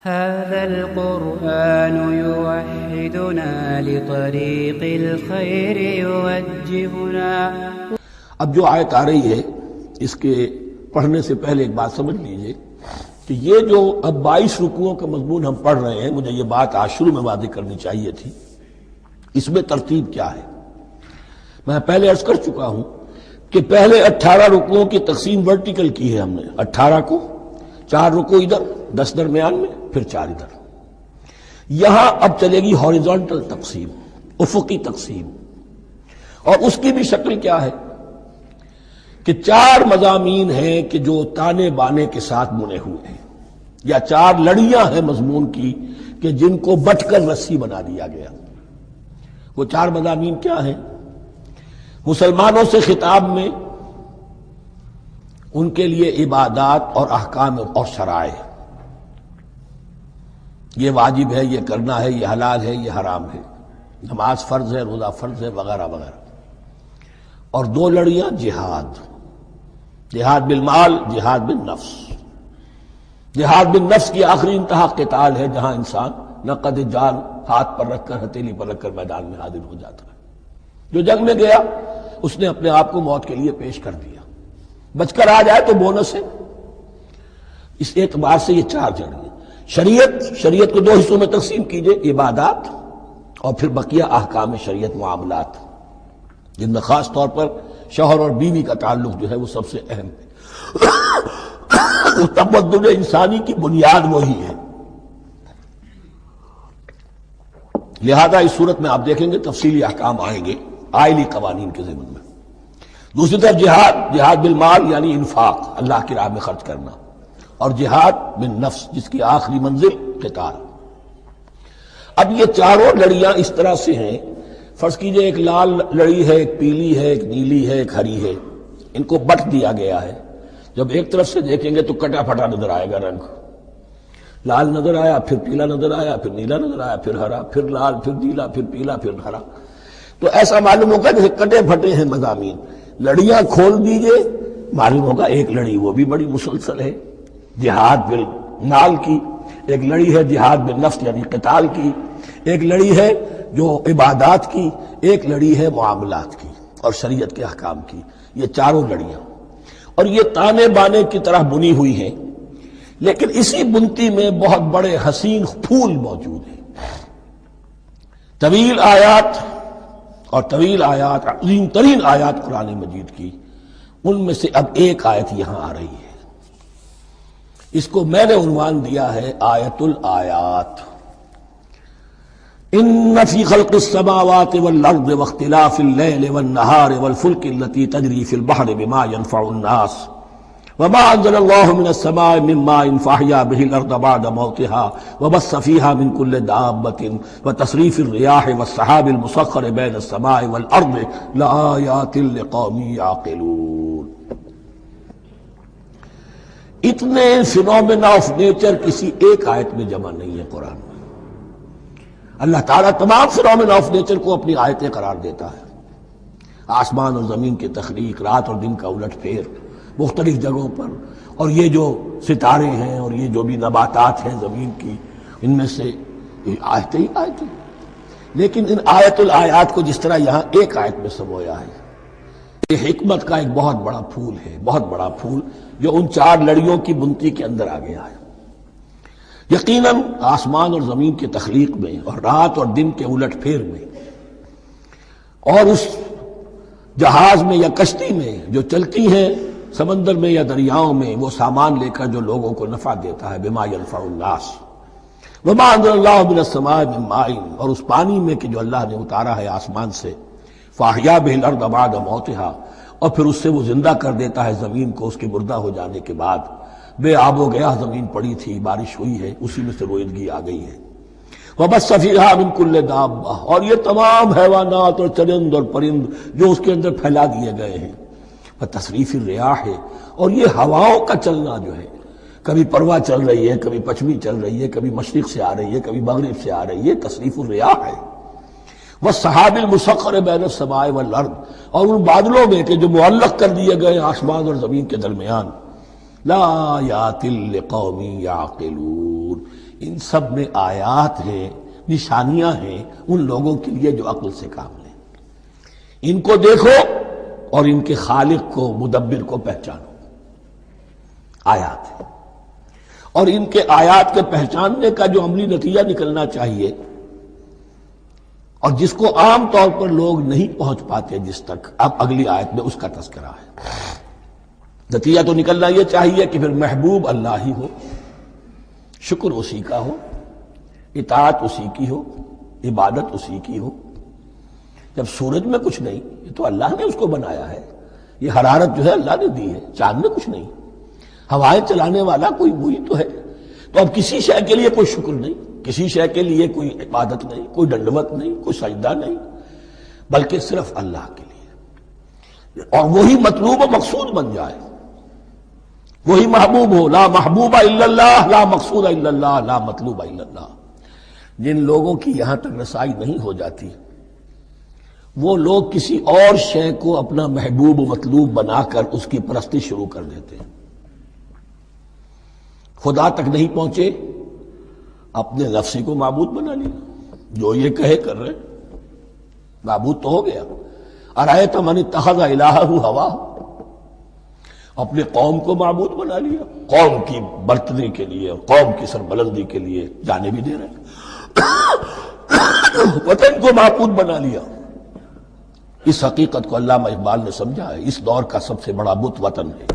هذا القرآن يوحدنا لطريق الخير يوجهنا۔ اب جو آیت آ رہی ہے اس کے پڑھنے سے پہلے ایک بات سمجھ لیجئے کہ یہ جو اب 22 رکوعوں کا مضمون ہم پڑھ رہے ہیں، مجھے یہ بات آج شروع میں واضح کرنی چاہیے تھی، اس میں ترتیب کیا ہے۔ میں پہلے عرض کر چکا ہوں کہ پہلے 18 رکوعوں کی تقسیم ورٹیکل کی ہے ہم نے، 18 کو 4 رکوع ادھر، 10 درمیان میں، پھر 4 ادھر۔ یہاں اب چلے گی ہاریزونٹل تقسیم، افقی تقسیم، اور اس کی بھی شکل کیا ہے کہ 4 مضامین ہیں کہ جو تانے بانے کے ساتھ بنے ہوئے ہیں، یا 4 لڑیاں ہیں مضمون کی کہ جن کو بٹ کر رسی بنا دیا گیا۔ وہ 4 مضامین کیا ہیں؟ مسلمانوں سے خطاب میں ان کے لیے عبادات اور احکام اور شرائع، یہ واجب ہے، یہ کرنا ہے، یہ حلال ہے، یہ حرام ہے، نماز فرض ہے، روزہ فرض ہے، وغیرہ وغیرہ۔ اور 2 لڑیاں جہاد، جہاد بالمال، جہاد بالنفس۔ جہاد بالنفس کی آخری انتہا قتال ہے، جہاں انسان نقد جان ہاتھ پر رکھ کر، ہتھیلی پر رکھ کر میدان میں حاضر ہو جاتا ہے۔ جو جنگ میں گیا اس نے اپنے آپ کو موت کے لیے پیش کر دیا، بچ کر آ جائے تو بونس ہے۔ اس اعتبار سے یہ 4 جڑیں۔ شریعت کو 2 حصوں میں تقسیم کیجئے، عبادات اور پھر بقیہ احکام شریعت، معاملات، جن میں خاص طور پر شوہر اور بیوی کا تعلق جو ہے وہ سب سے اہم ہے۔ تمدن انسانی کی بنیاد وہی ہے۔ لہذا اس صورت میں آپ دیکھیں گے تفصیلی احکام آئیں گے آئلی قوانین کے ضمن میں۔ دوسری طرف جہاد بالمال یعنی انفاق، اللہ کی راہ میں خرچ کرنا، اور جہاد بالنفس جس کی آخری منزل قتال۔ اب یہ 4 لڑیاں اس طرح سے ہیں، فرض کیجئے ایک لال لڑی ہے، ایک پیلی ہے، ایک نیلی ہے، ایک ہری ہے، ان کو بٹ دیا گیا ہے۔ جب ایک طرف سے دیکھیں گے تو کٹا پھٹا نظر آئے گا، رنگ لال نظر آیا، پھر پیلا نظر آیا، پھر نیلا نظر آیا، پھر ہرا، پھر لال، پھر نیلا، پھر پیلا، پھر ہرا۔ تو ایسا معلوم ہوگا جیسے کٹے پھٹے ہیں مضامین۔ لڑیاں کھول دیجئے، معلوم ہوگا ایک لڑی وہ بھی بڑی مسلسل ہے، جہاد بالمال کی، ایک لڑی ہے جہاد بالنفس یعنی قتال کی، ایک لڑی ہے جو عبادات کی، ایک لڑی ہے معاملات کی اور شریعت کے احکام کی۔ یہ 4 لڑیاں، اور یہ تانے بانے کی طرح بنی ہوئی ہیں، لیکن اسی بنتی میں بہت بڑے حسین پھول موجود ہیں۔ طویل آیات اور طویل آیات، عظیم ترین آیات قرآن مجید کی، ان میں سے اب ایک آیت یہاں آ رہی ہے۔ اس کو میں نے عنوان دیا ہے آیت الآیات۔ ان فی خلق السماوات والارض واختلاف اللیل والنہار والفلک التی تجری فی البحر بما ينفع الناس وما انزل اللہ من السماء من ماء فاحیا به الارض بعد موتها وبث فیہا من کل دابۃ وتصریف الریاح والسحاب المسخر بین السماء والارض لآیات لقوم یعقلون۔ اتنے فینومینا آف نیچر کسی ایک آیت میں جمع نہیں ہے قرآن میں۔ اللہ تعالیٰ تمام فینومینا آف نیچر کو اپنی آیتیں قرار دیتا ہے۔ آسمان اور زمین کی تخلیق، رات اور دن کا الٹ پھیر مختلف جگہوں پر، اور یہ جو ستارے ہیں اور یہ جو بھی نباتات ہیں زمین کی، ان میں سے آیتیں ہی آیتیں۔ لیکن ان آیت الآیات کو جس طرح یہاں ایک آیت میں سمویا ہے، یہ حکمت کا ایک بہت بڑا پھول ہے، بہت بڑا پھول جو ان 4 لڑیوں کی بنتی کے اندر آ گیا ہے۔ یقیناً آسمان اور زمین کی تخلیق میں اور رات اور دن کے الٹ پھیر میں، اور اس جہاز میں یا کشتی میں جو چلتی ہیں سمندر میں یا دریاؤں میں، وہ سامان لے کر جو لوگوں کو نفع دیتا ہے، بما ينفع الناس وما انزل اللہ من السماء من ماء، اور اس پانی میں کہ جو اللہ نے اتارا ہے آسمان سے، فاحیا به الارض بعد موتها، اور پھر اس سے وہ زندہ کر دیتا ہے زمین کو اس کے مردہ ہو جانے کے بعد۔ بے آب و گیا زمین پڑی تھی، بارش ہوئی ہے، اسی میں سے روئندگی آ گئی ہے۔ وبث فیہا من کل دابہ، اور یہ تمام حیوانات اور چرند اور پرند جو اس کے اندر پھیلا دیے گئے ہیں۔ وتصریف الریاح، اور یہ ہواؤں کا چلنا جو ہے، کبھی پروا چل رہی ہے، کبھی پچھمی چل رہی ہے، کبھی مشرق سے آ رہی ہے، کبھی مغرب سے آ رہی ہے، تصریف الریاح ہے۔ والسحاب المسخر بین السماء والارض، اور ان بادلوں میں کہ جو معلق کر دیے گئے آسمان اور زمین کے درمیان، لآیات لقوم یعقلون، ان سب میں آیات ہیں، نشانیاں ہیں ان لوگوں کے لیے جو عقل سے کام لیں۔ ان کو دیکھو اور ان کے خالق کو، مدبر کو پہچانو۔ آیات ہے، اور ان کے آیات کے پہچاننے کا جو عملی نتیجہ نکلنا چاہیے، اور جس کو عام طور پر لوگ نہیں پہنچ پاتے جس تک، اب اگلی آیت میں اس کا تذکرہ ہے۔ نتیجہ تو نکلنا یہ چاہیے کہ پھر محبوب اللہ ہی ہو، شکر اسی کا ہو، اطاعت اسی کی ہو، عبادت اسی کی ہو۔ جب سورج میں کچھ نہیں، یہ تو اللہ نے اس کو بنایا ہے، یہ حرارت جو ہے اللہ نے دی ہے، چاند میں کچھ نہیں، ہوائیں چلانے والا کوئی وہی تو ہے۔ تو اب کسی شے کے لیے کوئی شکر نہیں، کسی شے کے لیے کوئی عبادت نہیں، کوئی ڈنڈوت نہیں، کوئی سجدہ نہیں، بلکہ صرف اللہ کے لیے، اور وہی مطلوب و مقصود بن جائے، وہی محبوب ہو۔ لا محبوب الا اللہ، لا مقصود الا اللہ، لا مطلوب الا اللہ۔ جن لوگوں کی یہاں تک رسائی نہیں ہو جاتی، وہ لوگ کسی اور شے کو اپنا محبوب و مطلوب بنا کر اس کی پرستی شروع کر دیتے ہیں۔ خدا تک نہیں پہنچے، اپنے نفسی کو معبود بنا لیا، جو یہ کہے کر رہے، معبود تو ہو گیا۔ ارأیت من اتخذ الہہ ہواہ، اپنے قوم کو معبود بنا لیا، قوم کی برتری کے لیے، قوم کی سربلندی کے لیے جانے بھی دے رہے، وطن کو معبود بنا لیا۔ اس حقیقت کو علامہ اقبال نے سمجھا ہے، اس دور کا سب سے بڑا بت وطن ہے۔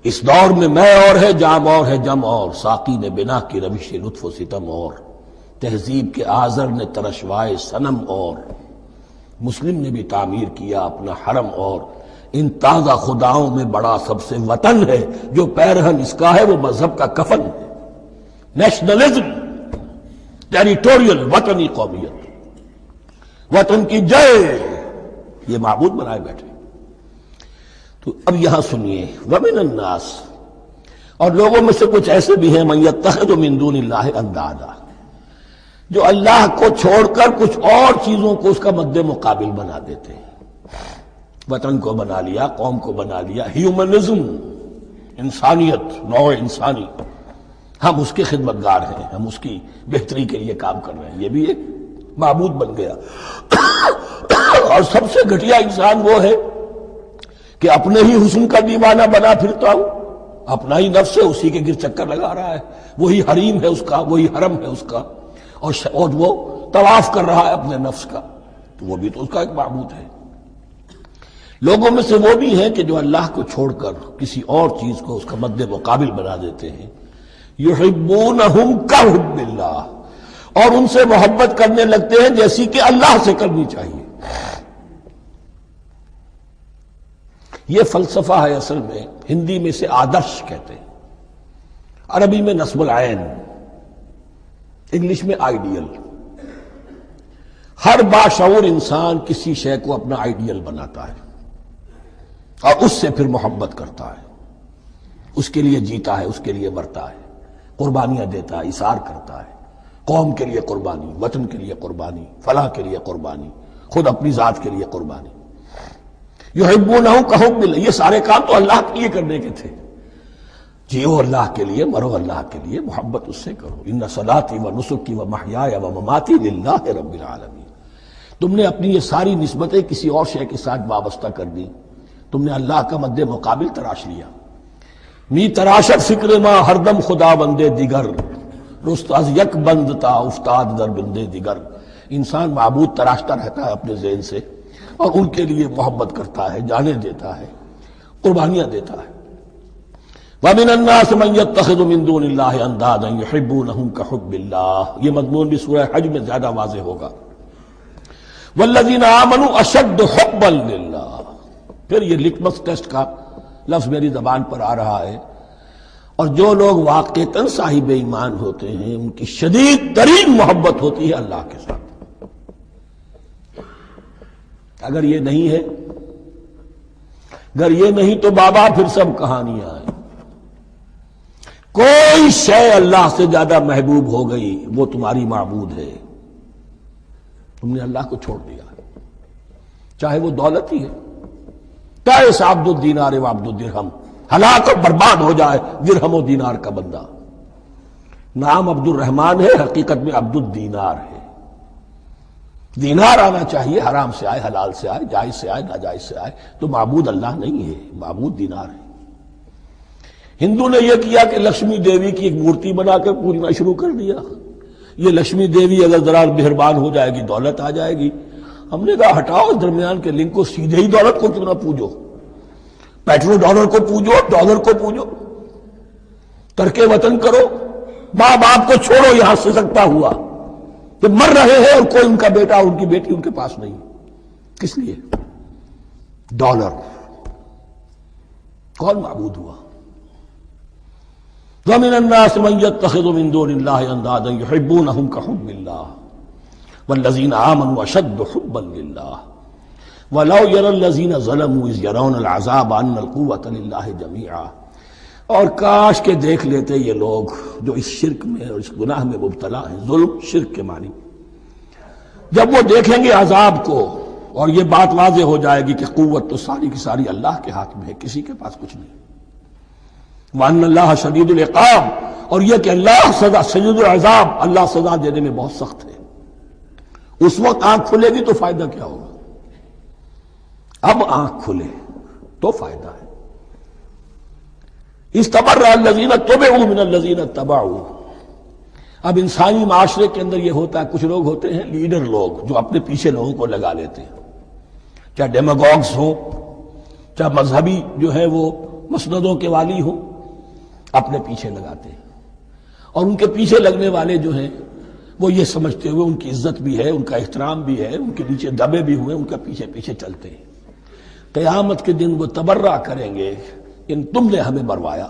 اس دور میں میں اور ہے، جام اور ہے، جم اور، ساقی نے بنا کی روش لطف و ستم اور، تہذیب کے آزر نے ترشوائے صنم اور، مسلم نے بھی تعمیر کیا اپنا حرم اور، ان تازہ خداؤں میں بڑا سب سے وطن ہے، جو پیرہن اس کا ہے وہ مذہب کا کفن ہے۔ نیشنلزم، ٹیریٹوریل، وطنی قومیت، وطن کی جے، یہ معبود بنائے بیٹھے۔ تو اب یہاں سنیے، وَمِنَ النَّاسِ، اور لوگوں میں سے کچھ ایسے بھی ہیں، مَن يَتَّخِذُ مِن دُونِ اللَّهِ أَندَادًا، جو اللہ کو چھوڑ کر کچھ اور چیزوں کو اس کا مد مقابل بنا دیتے ہیں۔ وطن کو بنا لیا، قوم کو بنا لیا، ہیومنزم، انسانیت، نوع انسانی، ہم اس کے خدمتگار ہیں، ہم اس کی بہتری کے لیے کام کر رہے ہیں، یہ بھی ایک معبود بن گیا۔ اور سب سے گھٹیا انسان وہ ہے کہ اپنے ہی حسن کا دیوانہ بنا پھرتا ہوں، اپنا ہی نفس ہے، اسی کے گر چکر لگا رہا ہے، وہی حریم ہے اس کا، وہی حرم ہے اس کا، اور وہ طواف کر رہا ہے اپنے نفس کا، تو وہ بھی تو اس کا ایک معبود ہے۔ لوگوں میں سے وہ بھی ہیں کہ جو اللہ کو چھوڑ کر کسی اور چیز کو اس کا مد مقابل بنا دیتے ہیں۔ یحبونہم کحب اللہ، اور ان سے محبت کرنے لگتے ہیں جیسی کہ اللہ سے کرنی چاہیے۔ یہ فلسفہ ہے اصل میں، ہندی میں سے آدرش کہتے ہیں، عربی میں نصب العین، انگلش میں آئیڈیل۔ ہر باشعور انسان کسی شے کو اپنا آئیڈیل بناتا ہے اور اس سے پھر محبت کرتا ہے، اس کے لیے جیتا ہے، اس کے لیے مرتا ہے، قربانیاں دیتا ہے، اثار کرتا ہے، قوم کے لیے قربانی، وطن کے لیے قربانی، فلاح کے لیے قربانی، خود اپنی ذات کے لیے قربانی۔ یحبونہ کحب اللہ، یہ سارے کام تو اللہ کے لیے کرنے کے تھے، جیو اللہ کے لیے، مرو اللہ کے لیے، محبت اس سے کرو۔ ان صلاتی و نسکی و محیای و مماتی للہ رب العالمین۔ تم نے اپنی یہ ساری نسبتیں کسی اور شے کے ساتھ وابستہ کر دی، تم نے اللہ کا مد مقابل تراش لیا۔ می تراشت فکر ما ہر دم خدا بندے دیگر، رست از یک بند تا افتاد در بندے دیگر۔ انسان معبود تراشتا رہتا ہے اپنے ذہن سے، اور ان کے لیے محبت کرتا ہے، جانے دیتا ہے، قربانیاں دیتا ہے۔ وَمِنَ النَّاسِ مَن يَتَّخِذُ مِن دُونِ اللَّهِ أَندَادًا يُحِبُّونَهُم كَحُبِّ اللَّهِ، یہ مضمون بھی سورہ حج میں زیادہ واضح ہوگا۔ وَالَّذِينَ آمَنُوا أَشَدُّ حُبًّا لِلَّهِ، پھر یہ لٹمس ٹیسٹ کا لفظ میری زبان پر آ رہا ہے، اور جو لوگ واقعتاً صاحب ایمان ہوتے ہیں ان کی شدید ترین محبت ہوتی ہے اللہ کے ساتھ۔ اگر یہ نہیں ہے، اگر یہ نہیں تو بابا پھر سب کہانیاں ہیں۔ کوئی شے اللہ سے زیادہ محبوب ہو گئی وہ تمہاری معبود ہے، تم نے اللہ کو چھوڑ دیا، چاہے وہ دولت ہی ہے، تائس عبد الدینار و عبد الدرہم، ہلاک اور برباد ہو جائے درہم و دینار کا بندہ، نام عبد الرحمن ہے، حقیقت میں عبد الدینار ہے۔ دینار آنا چاہیے، حرام سے آئے، حلال سے آئے، جائز سے آئے، ناجائز سے آئے، تو معبود اللہ نہیں ہے، معبود دینار ہے۔ ہندو نے یہ کیا کہ لکشمی دیوی کی ایک مورتی بنا کر پوجنا شروع کر دیا۔ یہ لکشمی دیوی اگر ذرا مہربان ہو جائے گی دولت آ جائے گی۔ ہم نے کہا ہٹاؤ اس درمیان کے لنک کو، سیدھے ہی دولت کو کیوں نہ پوجو، پیٹرو ڈالر کو پوجو، ڈالر کو پوجو، ترک وطن کرو، ماں باپ کو چھوڑو یہاں سے سکتا ہوا کہ مر رہے ہیں اور کوئی ان کا بیٹا ان کی بیٹی ان کے پاس نہیں، کس لیے؟ ڈالر۔ کون معبود ہوا؟ وَمِنَ النَّاسِ مَن يَتَّخِذُ مِن دُونِ اللَّهِ أَندَادًا يُحِبُّونَهُمْ كَحُبِّ اللَّهِ وَالَّذِينَ آمَنُوا أَشَدُّ حُبًّا لِلَّهِ وَلَوْ يَرَى الَّذِينَ ظَلَمُوا إِذْ يَرَوْنَ الْعَذَابَ أَنَّ الْقُوَّةَ لِلَّهِ جَمِيعًا۔ اور کاش کہ دیکھ لیتے یہ لوگ جو اس شرک میں اور اس گناہ میں مبتلا ہیں، ظلم شرک کے معنی، جب وہ دیکھیں گے عذاب کو اور یہ بات واضح ہو جائے گی کہ قوت تو ساری کی ساری اللہ کے ہاتھ میں ہے، کسی کے پاس کچھ نہیں۔ وَأَنَّ اللَّهَ شَدِيدُ الْعِقَابِ، اور یہ کہ اللہ سزا شدید العذاب، اللہ سزا دینے میں بہت سخت ہے۔ اس وقت آنکھ کھلے گی تو فائدہ کیا ہوگا؟ اب آنکھ کھلے تو فائدہ ہے۔ استبرأ الذین اتبعوا من الذین اتبعوا۔ اب انسانی معاشرے کے اندر یہ ہوتا ہے، کچھ لوگ ہوتے ہیں لیڈر لوگ جو اپنے پیچھے لوگوں کو لگا لیتے ہیں، چاہے ڈیماگوگز ہوں، چاہے مذہبی جو ہے وہ مسندوں کے والی ہوں، اپنے پیچھے لگاتے ہیں، اور ان کے پیچھے لگنے والے جو ہیں وہ یہ سمجھتے ہوئے ان کی عزت بھی ہے، ان کا احترام بھی ہے، ان کے نیچے دبے بھی ہوئے، ان کا پیچھے پیچھے چلتے ہیں۔ قیامت کے دن وہ تبرہ کریں گے کہ تم نے ہمیں مروایا،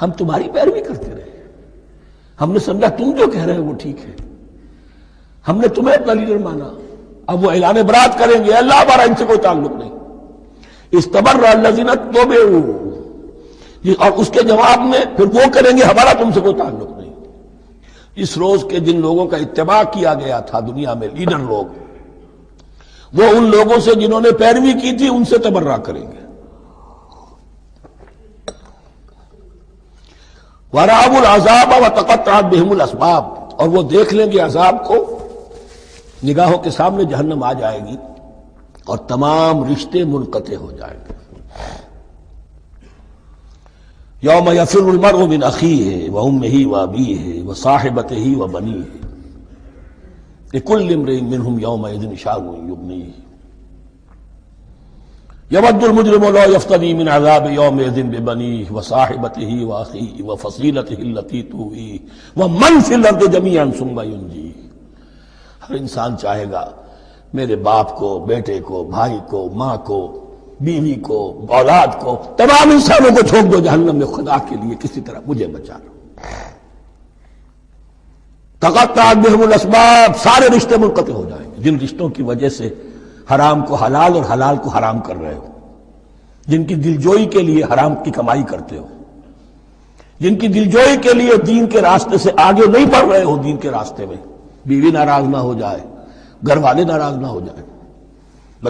ہم تمہاری پیروی کرتے رہے، ہم نے سمجھا تم جو کہہ رہے ہو وہ ٹھیک ہے، ہم نے تمہیں اپنا لیڈر مانا۔ اب وہ اعلان برات کریں گے، اللہ ہمارا ان سے کوئی تعلق نہیں۔ استبرأ الذین اتبعوا، اور اس کے جواب میں پھر وہ کریں گے ہمارا تم سے کوئی تعلق نہیں۔ اس روز کے جن لوگوں کا اتباع کیا گیا تھا دنیا میں، لیڈر لوگ، وہ ان لوگوں سے جنہوں نے پیروی کی تھی ان سے تبرہ کریں گے۔ وَرَأَوُا الْعَذَابَ وَتَقَطَّعَتْ بِهِمُ الْأَسْبَابُ، اور وہ دیکھ لیں گے عذاب کو، نگاہوں کے سامنے جہنم آ جائے گی اور تمام رشتے منقطع ہو جائیں گے۔ یوم یفر المرء من اخیہ وامہ وابیہ وصاحبتہ وبنیہ لکل امرئ منہم یومئذ شأن یغنیہ یود المجرم لو یفتدی من عذاب یومئذ ببنیہ وصاحبتہ واخیہ وفصیلتہ التی تؤویہ ومن فی الارض جمیعا ثم ینجیہ۔ ہر انسان چاہے گا میرے باپ کو، بیٹے کو، بھائی کو، ماں کو، بیوی کو، اولاد کو، تمام انسانوں کو چھوڑ دو جہنم میں، خدا کے لیے کسی طرح مجھے بچا لو۔ تقطعت بہم الاسباب، سارے رشتے منقطع ہو جائیں گے، جن رشتوں کی وجہ سے حرام کو حلال اور حلال کو حرام کر رہے ہو، جن کی دلجوئی کے لیے حرام کی کمائی کرتے ہو، جن کی دلجوئی کے لیے دین کے راستے سے آگے نہیں بڑھ رہے ہو، دین کے راستے میں بیوی ناراض نہ ہو جائے، گھر والے ناراض نہ ہو جائیں۔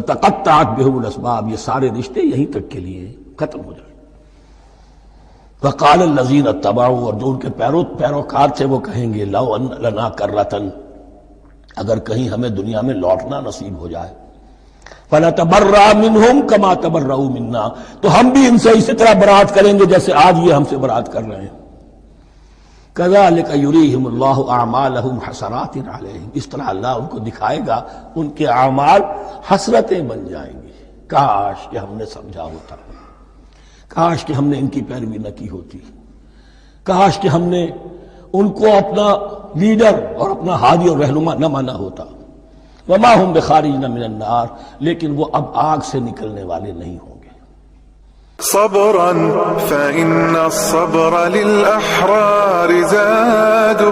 تقطعت بہم الاسباب، یہ سارے رشتے یہیں تک کے لیے ختم ہو جائیں۔ وقال الذین اتبعوا، اور جو ان کے پیروکار تھے وہ کہیں گے لو ان لنا کرۃ، اگر کہیں ہمیں دنیا میں لوٹنا نصیب ہو جائے، فنتبرأ منہم کما تبرؤوا منا، تو ہم بھی ان سے اسی طرح برات کریں گے جیسے آج یہ ہم سے برات کر رہے ہیں۔ کذالک یریہم اللہ اعمالہم حسرات علیہم، اس طرح اللہ ان کو دکھائے گا ان کے اعمال حسرتیں بن جائیں گی۔ کاش کہ ہم نے سمجھا ہوتا، کاش کہ ہم نے ان کی پیروی نہ کی ہوتی، کاش کہ ہم نے ان کو اپنا لیڈر اور اپنا ہادی اور رہنما نہ مانا ہوتا۔ وما ہم بخارجین من النار، لیکن وہ اب آگ سے نکلنے والے نہیں ہوں گے۔ صبرا فإن الصبر للأحرار زاد